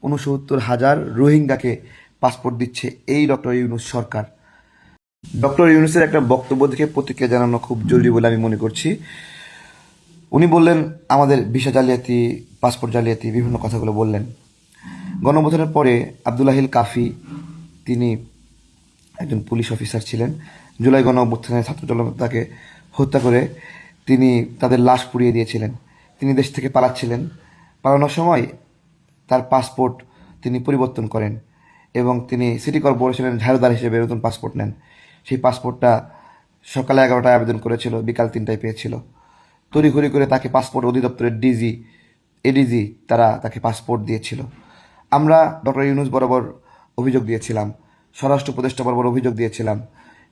৬৯,০০০ রোহিঙ্গাকে পাসপোর্ট দিচ্ছে এই ডক্টর ইউনূস সরকার। ডক্টর ইউনূসের একটা বক্তব্য দেখে প্রতিক্রিয়া জানানো খুব জরুরি বলে আমি মনে করছি। উনি বললেন আমাদের ভিসা জালিয়াতি, পাসপোর্ট জালিয়াতি, বিভিন্ন কথাগুলো বললেন। গণঅভ্যুত্থানের পরে আবদুল্লাহিল কাফি, তিনি একজন পুলিশ অফিসার ছিলেন। জুলাই গণঅভ্যুত্থানে ছাত্র জনতাকে হত্যা করে তিনি তাদের লাশ পুড়িয়ে দিয়েছিলেন। তিনি দেশ থেকে পালাচ্ছিলেন। পালানোর সময় তার পাসপোর্ট তিনি পরিবর্তন করেন এবং তিনি সিটি কর্পোরেশনের ঝাড়ুদার হিসেবে নতুন পাসপোর্ট নেন। সেই পাসপোর্টটা সকালে 11টায় আবেদন করেছিল, বিকাল 3টায় পেয়েছিল। তড়িঘড়ি করে তাকে পাসপোর্ট অধিদপ্তরের এডিজি তারা তাকে পাসপোর্ট দিয়েছিল। আমরা ডক্টর ইউনূস বরাবর অভিযোগ দিয়েছিলাম, স্বরাষ্ট্র উপদেষ্টা বরাবর অভিযোগ দিয়েছিলাম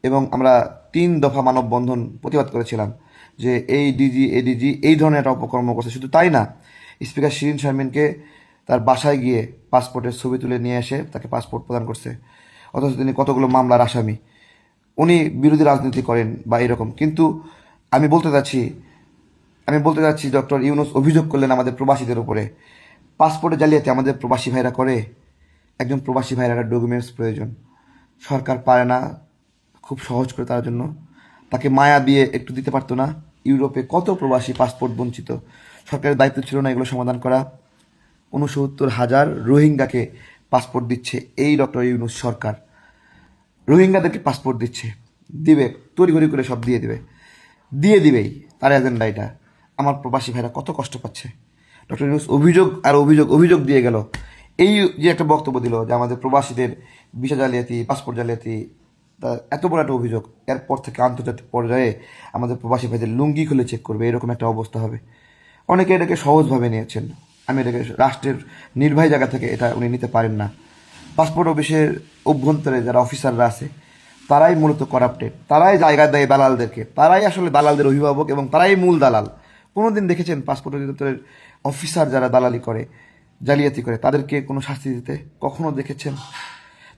এবং আমরা 3 দফা মানববন্ধন প্রতিবাদ করেছিলাম যে এই এডিজি এই ধরনের একটা অপকর্ম করছে। শুধু তাই না, স্পিকার শিরীন শারমিনকে তার বাসায় গিয়ে পাসপোর্টের ছবি তুলে নিয়ে এসে তাকে পাসপোর্ট প্রদান করছে, অথচ তিনি কতগুলো মামলার আসামি। উনি বিরোধী রাজনীতি করেন বা এরকম, কিন্তু আমি বলতে চাচ্ছি ডক্টর ইউনূস অভিযোগ করলেন আমাদের প্রবাসীদের উপরে। পাসপোর্টে জালিয়াতি আমাদের প্রবাসী ভাইরা করে। একজন প্রবাসী ভাইয়ের একটা ডকুমেন্টস প্রয়োজন, সরকার পারে না খুব সহজ করে তার জন্য। তাকে মায়া দিয়ে একটু দিতে পারতো না? ইউরোপে কত প্রবাসী পাসপোর্ট বঞ্চিত, সরকারের দায়িত্ব ছিল না এগুলো সমাধান করা? ৬৯,০০০ রোহিঙ্গাকে পাসপোর্ট দিচ্ছে এই ডক্টর ইউনূস সরকার। রোহিঙ্গাদেরকে পাসপোর্ট দিচ্ছে, দিবে, তড়িঘড়ি করে সব দিবেই, তার এজেন্ডা এটা। আমার প্রবাসী ভাইরা কত কষ্ট পাচ্ছে। ডক্টর ইউনূস অভিযোগ আর অভিযোগ দিয়ে গেল। এই যে একটা বক্তব্য দিল যে আমাদের প্রবাসীদের ভিসা জালিয়াতি, পাসপোর্ট জালিয়াতি, তা এত বড় একটা অভিযোগ, এরপর থেকে আন্তর্জাতিক পর্যায়ে আমাদের প্রবাসী ভাইদের লুঙ্গি খুলে চেক করবে, এরকম একটা অবস্থা হবে। অনেকে এটাকে সহজভাবে নিয়েছেন, আমি এটাকে রাষ্ট্রের নির্বাহী জায়গা থেকে এটা উনি নিতে পারেন না। পাসপোর্ট অফিসের অভ্যন্তরে যারা অফিসাররা আছে তারাই মূলত করাপ্টেড, তারাই জায়গা দেয় দালালদেরকে, তারাই আসলে দালালদের অভিভাবক এবং তারাই মূল দালাল। কোনোদিন দেখেছেন পাসপোর্ট অধিদপ্তরের অফিসার যারা দালালি করে, জালিয়াতি করে, তাদেরকে কোনো শাস্তি দিতে কখনো দেখেছেন?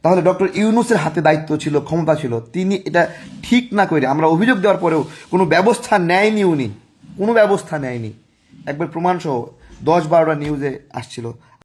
তাহলে ডক্টর ইউনূসের হাতে দায়িত্ব ছিল, ক্ষমতা ছিল, তিনি এটা ঠিক না করে, আমরা অভিযোগ দেওয়ার পরেও কোনো ব্যবস্থা নেয়নি, উনি কোনো ব্যবস্থা নেয়নি। একবার প্রমাণসহ 10-12টা নিউজে আসছিল।